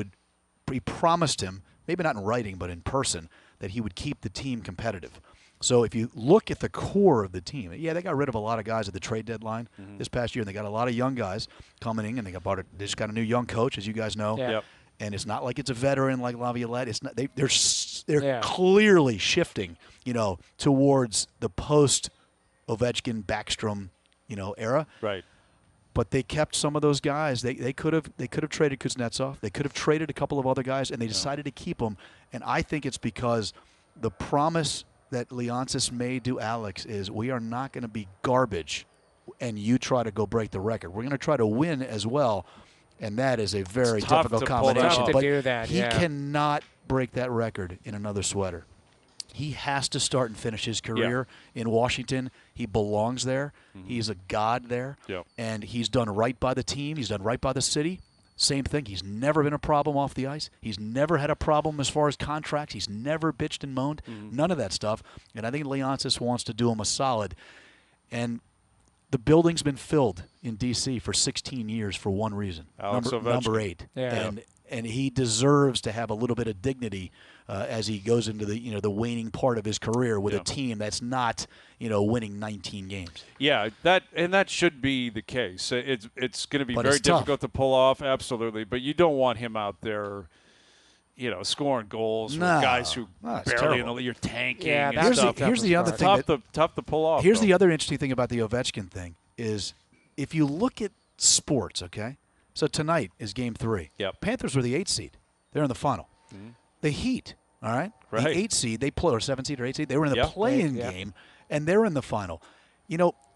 S5: promised him, maybe not in writing but in person, that he would keep the team competitive. So if you look at the core of the team, they got rid of a lot of guys at the trade deadline this past year, and they got a lot of young guys coming in, and they just got a new young coach, as you guys know.
S2: Yeah.
S1: Yep.
S5: And it's not like it's a veteran like Laviolette. It's not. They're clearly shifting, towards the post Ovechkin, Backstrom, era.
S1: Right.
S5: But they kept some of those guys. They could have traded Kuznetsov. They could have traded a couple of other guys, and they decided to keep them. And I think it's because the promise that Leonsis made to Alex is, we are not going to be garbage, and you try to go break the record. We're going to try to win as well, and that is a very difficult combination.
S2: But
S5: But
S2: that,
S5: he cannot break that record in another sweater. He has to start and finish his career in Washington. He belongs there. He's a god there.
S1: Yep.
S5: And he's done right by the team. He's done right by the city. Same thing. He's never been a problem off the ice. He's never had a problem as far as contracts. He's never bitched and moaned. None of that stuff. And I think Leonsis wants to do him a solid. And the building's been filled in D.C. for 16 years for one reason. Number 8.
S2: Yeah.
S5: And he deserves to have a little bit of dignity as he goes into the the waning part of his career with a team that's not winning 19 games.
S1: Yeah, that should be the case. It's going to be very difficult to pull off, absolutely. But you don't want him out there, scoring goals with guys who barely you're tanking.
S2: Yeah,
S1: and stuff.
S5: Here's the other thing.
S1: Tough to pull off.
S5: Here's the other interesting thing about the Ovechkin thing is, if you look at sports, okay. So tonight is Game 3.
S1: Yep.
S5: Panthers were the 8th seed. They're in the final. The Heat, all right?
S1: Right.
S5: The 8th seed, they play, or 7th seed or 8th seed, they were in the play-in game, and they're in the final.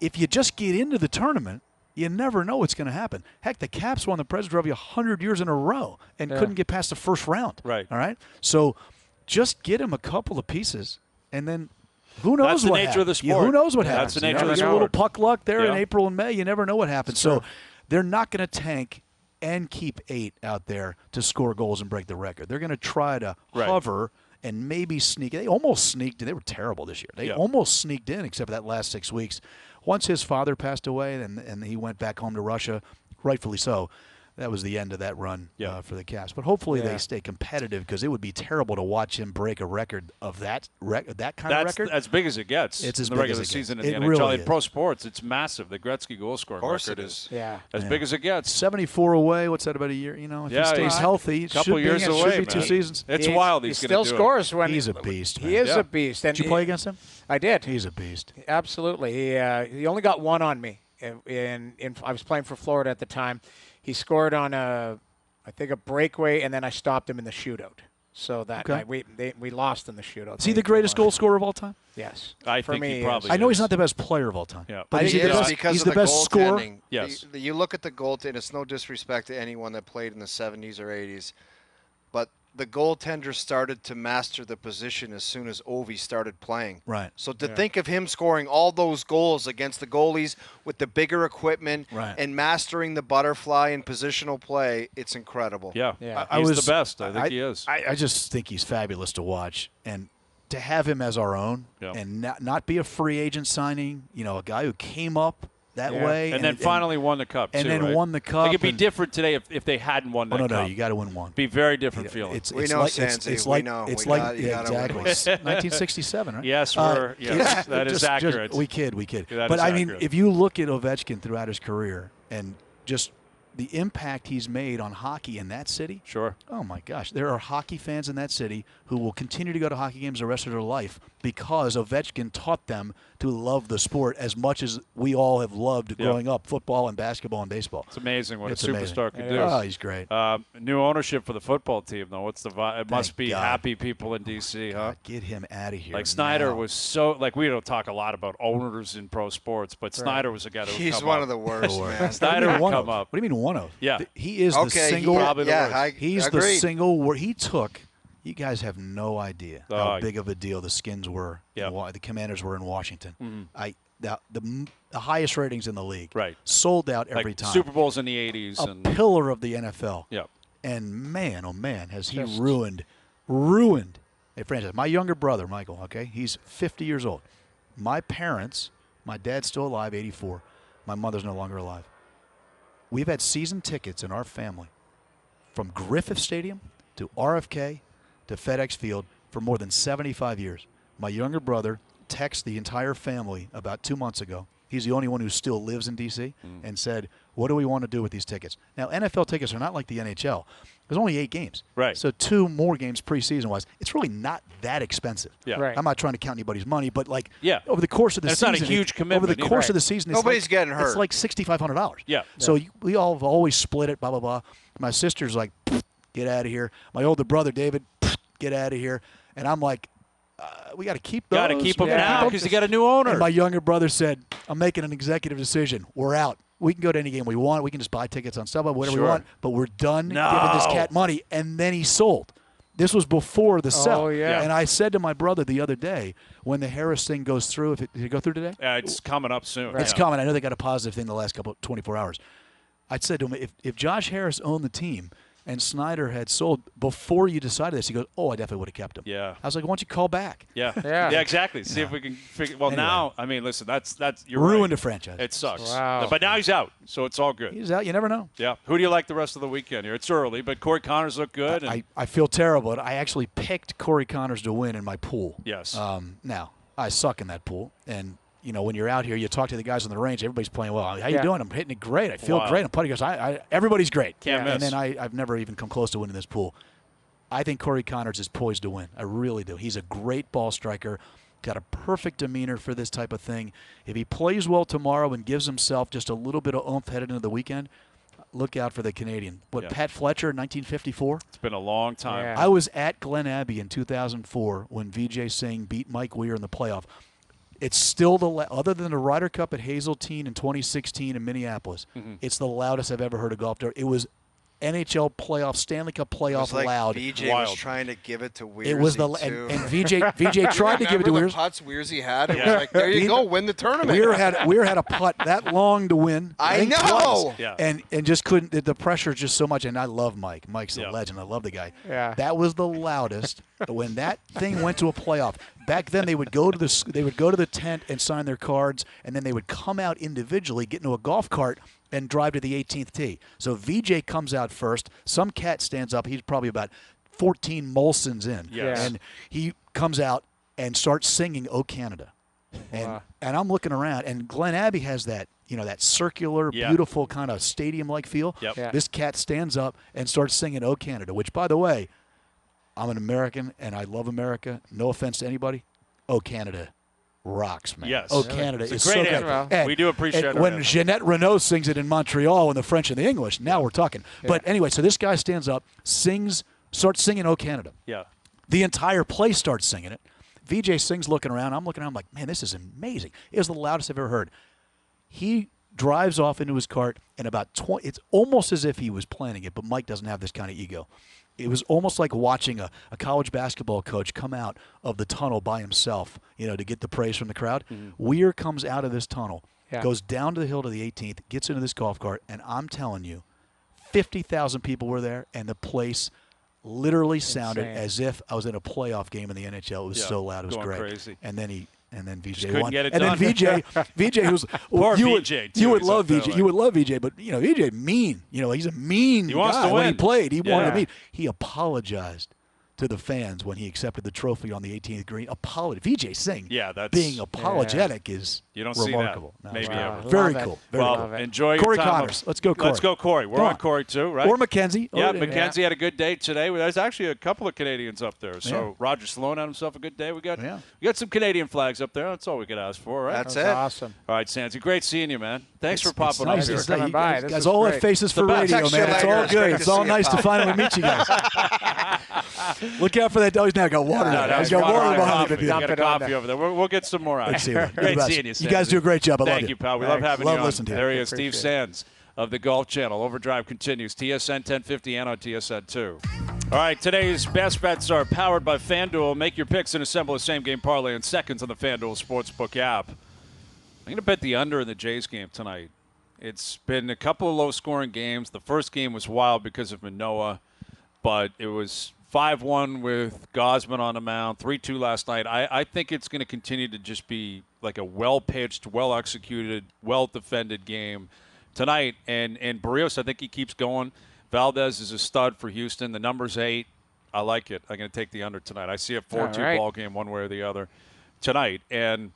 S5: If you just get into the tournament, you never know what's going to happen. Heck, the Caps won the President's Trophy 100 years in a row and couldn't get past the first round.
S1: Right.
S5: All right? So just get him a couple of pieces, and then who knows
S1: That's
S5: what
S1: the nature of the
S5: happens.
S1: sport.
S5: Who knows what
S1: That's
S5: happens?
S1: the nature of the
S5: There's
S1: sport.
S5: a little puck luck there in
S1: Yeah.
S5: April and May. You never know what happens. So they're not going to tank and keep 8 out there to score goals and break the record. They're going to try to hover and maybe sneak. They almost sneaked in. They were terrible this year. They almost sneaked in, except for that last 6 weeks. Once his father passed away and he went back home to Russia, rightfully so, that was the end of that run for the Caps. But hopefully they stay competitive, because it would be terrible to watch him break a record of that kind of record.
S1: As big as it gets.
S5: It's as
S1: in the
S5: big
S1: regular
S5: as it
S1: season
S5: gets.
S1: in the
S5: It
S1: NHL.
S5: really
S1: In
S5: is.
S1: pro sports, it's massive. The Gretzky goal scoring record is as big as it gets.
S5: 74 away. What's that, about a year? If he stays healthy,
S1: couple years
S5: should
S1: away,
S5: be 2
S1: man.
S5: seasons.
S1: It's wild.
S2: He
S1: He's
S2: still
S1: going to do
S2: scores
S1: it.
S2: when
S5: He's a beast.
S2: He
S5: Man.
S2: is a beast. And
S5: Did you play against him?
S2: I did.
S5: He's a beast.
S2: Absolutely. He only got one on me. I was playing for Florida at the time. He scored on I think a breakaway, and then I stopped him in the shootout. So that night we lost in the shootout.
S5: Is he the greatest goal scorer of all time?
S2: Yes.
S1: I
S2: For
S1: think
S2: me,
S1: he probably
S5: I know
S1: is.
S5: he's not the best player of all time.
S1: Yeah.
S5: But
S3: I
S5: he's
S3: think
S5: the
S3: it's
S5: best,
S3: because
S5: he's
S3: of
S5: the
S3: the
S5: best scorer.
S3: goaltending.
S1: Yes.
S3: You look at the goaltending. It's no disrespect to anyone that played in the 70s or 80s, but the goaltender started to master the position as soon as Ovi started playing.
S5: Right.
S3: So to think of him scoring all those goals against the goalies with the bigger equipment and mastering the butterfly and positional play, it's incredible.
S1: Yeah.
S2: Yeah.
S1: He's the best. I think he is.
S5: I just think he's fabulous to watch. And to have him as our own and not be a free agent signing, a guy who came up that way.
S1: And then finally won the Cup,
S5: and
S1: too,
S5: then
S1: right?
S5: won the Cup.
S1: It could be different today if they hadn't won that Cup.
S5: No, you got to win one.
S1: Be very different feeling.
S3: We know, Sansi.
S5: It's like exactly. 1967, right?
S1: Yes, that is accurate.
S5: We kid.
S1: That
S5: But
S1: is
S5: I mean,
S1: accurate.
S5: if you look at Ovechkin throughout his career and just the impact he's made on hockey in that city.
S1: Sure.
S5: Oh, my gosh. There are hockey fans in that city who will continue to go to hockey games the rest of their life because Ovechkin taught them to love the sport as much as we all have loved growing up, football and basketball and baseball.
S1: It's amazing what a superstar
S5: amazing.
S1: can do.
S5: Oh, he's great.
S1: New ownership for the football team, though. What's the vibe? It must be
S5: God.
S1: happy people in D.C., huh?
S5: God, get him out of here.
S1: Like Snyder
S5: now.
S1: was so we don't talk a lot about owners in pro sports, but Snyder was a guy that would
S3: He's
S1: come
S3: one
S1: up.
S3: of the worst, man.
S1: Snyder would
S5: One
S1: come
S5: of.
S1: up.
S5: What do you mean one of?
S1: Yeah.
S5: He is the
S3: Okay,
S5: single.
S1: probably the worst.
S5: He's the
S3: agreed.
S5: single where he took. You guys have no idea how
S1: Oh,
S5: big of a deal the Skins were.
S1: Yeah.
S5: The Commanders were in Washington. The highest ratings in the league.
S1: Right.
S5: Sold out every
S1: Like
S5: time.
S1: Super Bowls in the 80s.
S5: A
S1: and
S5: pillar of the NFL.
S1: Yeah.
S5: And man, oh man, has he ruined a franchise. My younger brother, Michael, okay, he's 50 years old. My parents, my dad's still alive, 84. My mother's no longer alive. We've had season tickets in our family from Griffith Stadium to RFK to FedEx Field for more than 75 years. My younger brother texted the entire family about 2 months ago. He's the only one who still lives in D.C. and said, what do we want to do with these tickets? Now, NFL tickets are not like the NHL. There's only 8 games.
S1: Right.
S5: So 2 more games preseason-wise. It's really not that expensive.
S1: Yeah.
S2: Right.
S5: I'm not trying to count anybody's money, but like over the course of the
S1: It's
S5: season.
S1: not a huge commitment
S5: Over the
S1: either.
S5: course of
S1: Right.
S5: the season,
S3: Nobody's getting hurt.
S5: It's like $6,500.
S1: Yeah.
S5: So we all have always split it, blah, blah, blah. My sister's like, get out of here. My older brother, David, get out of here. And I'm like, we got to keep those.
S1: Got to keep them
S5: We gotta
S1: now
S5: keep 'em.
S1: because you got a new owner.
S5: And my younger brother said, I'm making an executive decision. We're out. We can go to any game we want. We can just buy tickets on StubHub, whatever we want. But we're done giving this cat money. And then he sold. This was before the sell.
S2: Oh, yeah.
S5: And I said to my brother the other day, when the Harris thing goes through, did it go through today?
S1: It's coming up soon.
S5: It's coming. I know they got a positive thing the last 24 hours. I said to him, if Josh Harris owned the team and Snyder had sold before you decided this, he goes, oh, I definitely would have kept him.
S1: Yeah.
S5: I was like, why don't you call back?
S1: Yeah.
S2: Yeah.
S1: Yeah, exactly. See if we can figure. Well,
S5: Anyway.
S1: now, I mean, listen, that's you're
S5: Ruined
S1: right.
S5: a franchise.
S1: It sucks.
S2: Wow.
S1: But now he's out, so it's all good.
S5: He's out. You never know.
S1: Yeah. Who do you like the rest of the weekend here? It's early, but Corey Connors looked good. And
S5: I feel terrible. I actually picked Corey Connors to win in my pool.
S1: Yes.
S5: Now, I suck in that pool. And, when you're out here, you talk to the guys on the range, everybody's playing well. How you doing? I'm hitting it great. I feel
S1: Wow.
S5: great. I'm putting because everybody's great.
S1: Can't
S5: And
S1: miss.
S5: then I've never even come close to winning this pool. I think Corey Connors is poised to win. I really do. He's a great ball striker, got a perfect demeanor for this type of thing. If he plays well tomorrow and gives himself just a little bit of oomph headed into the weekend, look out for the Canadian. Pat Fletcher, 1954?
S1: it's been a long time.
S2: Yeah.
S5: I was at Glen Abbey in 2004 when Vijay Singh beat Mike Weir in the playoff. It's still other than the Ryder Cup at Hazeltine in 2016 in Minneapolis, it's the loudest I've ever heard a golf. It was NHL playoff, Stanley Cup
S3: It
S5: playoff
S3: was like
S5: loud.
S3: BJ was trying to give it to Weirzy,
S5: It was
S3: too.
S5: and VJ tried to give it to
S3: Remember
S5: Weirs.
S3: the putts Weirzy had? It was like, there you go, win the tournament.
S5: Weir had a putt that long to win.
S3: I
S5: think
S3: know.
S5: twice.
S1: Yeah.
S5: And just couldn't. The pressure is just so much. And I love Mike. Mike's a
S1: Yeah.
S5: legend. I love the guy.
S2: Yeah.
S5: That was the loudest when that thing went to a playoff. Back then, they would go to the tent and sign their cards, and then they would come out individually, get into a golf cart, and drive to the 18th tee. So VJ comes out first. Some cat stands up. He's probably about 14 Molsons in.
S1: Yes.
S5: And he comes out and starts singing "O Canada." And I'm looking around, and Glen Abbey has that, that circular, beautiful kind of stadium-like feel.
S1: Yep.
S2: Yeah.
S5: This cat stands up and starts singing "O Canada," which, by the way, I'm an American, and I love America. No offense to anybody. "O Canada" rocks, man.
S1: Yes.
S5: "O Canada"
S1: It's a
S5: is
S1: great
S5: so
S1: anthem.
S5: good.
S1: We do appreciate
S5: and
S1: our
S5: when
S1: anthem.
S5: Jeanette Renaud sings it in Montreal in the French and the English, now we're talking. But anyway, so this guy stands up, starts singing "O Canada."
S1: Yeah.
S5: The entire place starts singing it. VJ sings looking around. I'm looking around. I'm like, man, this is amazing. It was the loudest I've ever heard. He drives off into his cart, and about 20, it's almost as if he was planning it, but Mike doesn't have this kind of ego. It was almost like watching a college basketball coach come out of the tunnel by himself, to get the praise from the crowd. Weir comes out of this tunnel, goes down to the hill to the 18th, gets into this golf cart, and I'm telling you, 50,000 people were there, and the place literally sounded as if I was in a playoff game in the NHL. It was so loud. It was
S1: going
S5: great.
S1: crazy.
S5: And then VJ
S1: couldn't
S5: won.
S1: get it
S5: and
S1: done.
S5: then VJ who's
S1: Poor
S5: you
S1: VJ,
S5: would,
S1: too.
S5: you would
S1: He's
S5: love
S1: up there,
S5: VJ.
S1: like-
S5: You would love VJ, but VJ mean. He's a mean
S1: He wants
S5: guy.
S1: to
S5: When he
S1: win.
S5: played, he wanted to
S1: Yeah.
S5: meet. He apologized to the fans when he accepted the trophy on the 18th green. VJ Singh.
S1: Yeah, that's-
S5: being apologetic is
S1: you don't see that.
S5: remarkable.
S1: Maybe ever.
S5: Very
S2: Love it.
S5: cool. Very
S1: Well,
S5: cool.
S1: enjoy
S5: Corey
S1: your time.
S5: Connors. Let's go, Corey.
S1: Let's go, Corey. We're
S5: Come
S1: on Corey, too, right?
S5: Or Mackenzie.
S1: Yeah,
S5: Oh,
S1: Mackenzie had a good day today. There's actually a couple of Canadians up there. So
S5: Yeah.
S1: Roger Sloan had himself a good day. We got
S5: Yeah.
S1: some Canadian flags up there. That's all we could ask for, right?
S3: That's
S2: That's
S3: it.
S2: awesome.
S1: All right, Sansi. Great seeing you, man. Thanks for
S5: It's
S1: popping
S5: nice.
S1: up here.
S5: It's
S2: Coming
S5: you
S2: by.
S5: guys,
S2: This
S5: guys
S2: is
S5: all have
S2: great.
S5: faces for
S1: best.
S5: radio,
S3: Text you
S5: man. It's
S3: later.
S5: all
S3: It's
S5: good.
S3: great
S5: It's
S3: to
S5: all
S3: see
S5: nice
S3: you,
S5: to
S3: pal.
S5: finally meet you guys. Look out for that. Oh, he's now got water.
S1: No,
S5: there.
S1: that
S5: He's
S1: was
S5: got water
S1: and
S5: behind the
S1: coffee.
S5: computer.
S1: We got a
S2: Dump it on
S1: coffee
S2: there.
S1: over there. We'll get some more out.
S5: Good to see you.
S1: Great
S5: Best.
S1: seeing you,
S5: You guys
S1: Sansi.
S5: do a great job. I love
S1: Thank you, pal. We love
S2: Thanks.
S1: having
S5: Love
S1: you on.
S5: listening to you.
S1: There he is,
S2: Appreciate
S1: Steve
S2: it.
S1: Sands of the Golf Channel. OverDrive continues. TSN 1050 and on TSN 2. All right, today's best bets are powered by FanDuel. Make your picks and assemble a same-game parlay in seconds on the FanDuel Sportsbook app. I'm going to bet the under in the Jays game tonight. It's been a couple of low-scoring games. The first game was wild because of Manoah, but it was 5-1 with Gosman on the mound, 3-2 last night. I think it's going to continue to just be like a well-pitched, well-executed, well-defended game tonight. And Barrios, I think he keeps going. Valdez is a stud for Houston. The number's 8. I like it. I'm going to take the under tonight. I see a 4-2
S2: All right.
S1: ball game one way or the other tonight. And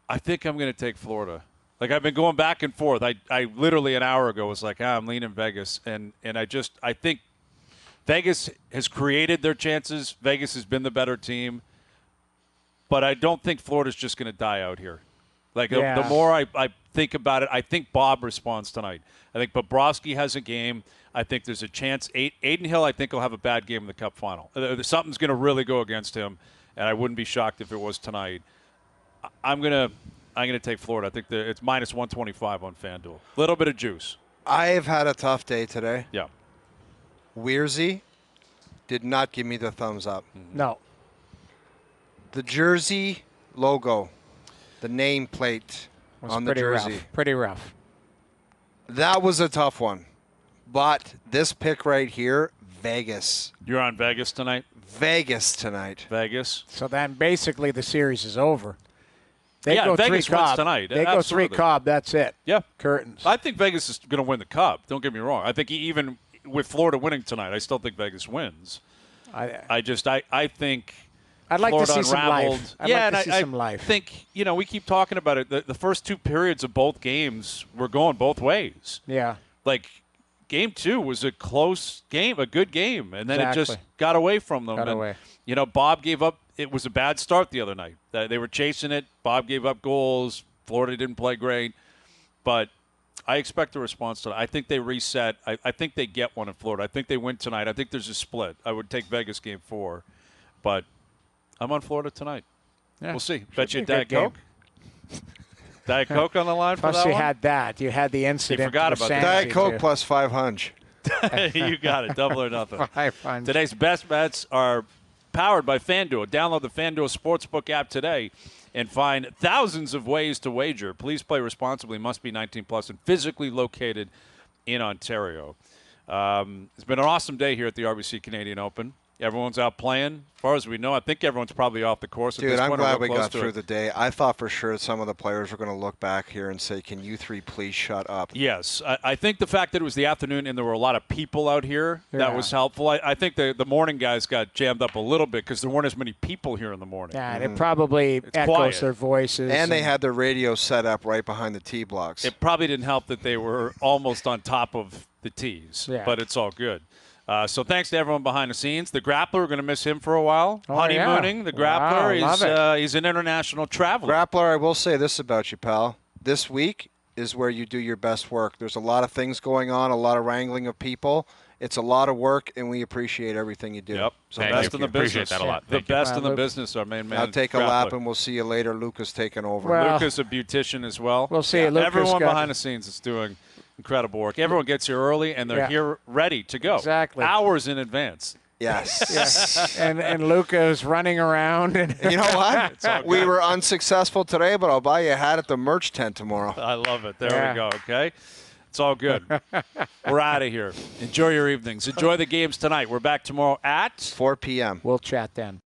S1: I think I'm going to take Florida. Like, I've been going back and forth. I literally an hour ago was like, I'm leaning Vegas. And I think Vegas has created their chances. Vegas has been the better team. But I don't think Florida's just going to die out here. Like,
S2: Yeah.
S1: the more I think about it, I think Bob responds tonight. I think Bobrovsky has a game. I think there's a chance. Aiden Hill, I think, will have a bad game in the Cup final. Something's going to really go against him, and I wouldn't be shocked if it was tonight. I'm gonna take Florida. I think it's minus 125 on FanDuel. Little bit of juice.
S3: I've had a tough day today.
S1: Yeah.
S3: Weirzy did not give me the thumbs up.
S2: No.
S3: The jersey logo, the nameplate
S2: Was
S3: on the
S2: pretty
S3: jersey.
S2: rough. Pretty rough.
S3: That was a tough one. But this pick right here, Vegas.
S1: You're on Vegas tonight?
S3: Vegas tonight.
S1: Vegas.
S2: So then basically the series is over. They
S1: Yeah,
S2: go
S1: Vegas
S2: three
S1: wins
S2: Cobb.
S1: tonight.
S2: They go
S1: Absolutely.
S2: 3 Cobb. That's it.
S1: Yeah.
S2: Curtains.
S1: I think Vegas is going to win the Cup. Don't get me wrong. I think even with Florida winning tonight, I still think Vegas wins. I think
S2: I'd like
S1: Florida
S2: to see
S1: unraveled.
S2: some life. I'd
S1: Yeah,
S2: like to
S1: and
S2: see some life.
S1: I think, we keep talking about it. The first 2 periods of both games were going both ways.
S2: Yeah.
S1: Like, game 2 was a close game, a good game, and then it just
S2: Exactly.
S1: got away from them.
S2: Got
S1: And,
S2: away.
S1: Bob gave up. It was a bad start the other night. They were chasing it. Bob gave up goals. Florida didn't play great. But I expect a response to that. I think they reset. I think they get one in Florida. I think they win tonight. I think there's a split. I would take Vegas game 4. But I'm on Florida tonight.
S2: Yeah.
S1: We'll see.
S2: Should
S1: Bet
S2: be
S1: you
S2: a
S1: Diet
S2: good game.
S1: Coke? Diet Coke on the line for
S2: Plus
S1: that
S2: you
S1: one?
S2: had that. You had the incident.
S1: forgot
S2: with
S1: about that.
S2: Sansi,
S3: Diet Coke
S2: too.
S3: plus 500.
S1: You got it. Double or nothing.
S2: 500.
S1: Today's best bets are powered by FanDuel. Download the FanDuel Sportsbook app today and find thousands of ways to wager. Please play responsibly. Must be 19 plus and physically located in Ontario. It's been an awesome day here at the RBC Canadian Open. Everyone's out playing. As far as we know, I think everyone's probably off the course.
S3: Dude, I'm glad we got through the day. I thought for sure some of the players were going to look back here and say, can you three please shut up?
S1: Yes. I think the fact that it was the afternoon and there were a lot of people out here, that was helpful. I think the morning guys got jammed up a little bit because there weren't as many people here in the morning.
S2: Yeah, it probably echoes their voices.
S3: And they had the radio set up right behind the tee blocks.
S1: It probably didn't help that they were almost on top of the tees, but it's all good. So thanks to everyone behind the scenes. The Grappler, we're going to miss him for a while. Honeymooning, the Grappler, he's an international traveler.
S3: Grappler, I will say this about you, pal. This week is where you do your best work. There's a lot of things going on, a lot of wrangling of people. It's a lot of work, and we appreciate everything you do.
S1: Yep.
S3: So
S1: best in the business.
S6: Appreciate that a lot.
S1: The best in the business, our main man.
S3: I'll take a lap, and we'll see you later. Lucas taking over.
S2: Well,
S1: Lucas, a beautician as well.
S2: We'll see. Lucas
S1: everyone behind the scenes is doing incredible work. Everyone gets here early, and they're here ready to go.
S2: Exactly.
S1: Hours in advance.
S3: Yes.
S2: and Luca's running around. And
S3: you know what? We were unsuccessful today, but I'll buy you a hat at the merch tent tomorrow.
S1: I love it. There we go, okay? It's all good. We're out of here. Enjoy your evenings. Enjoy the games tonight. We're back tomorrow at
S3: 4 p.m.
S2: We'll chat then.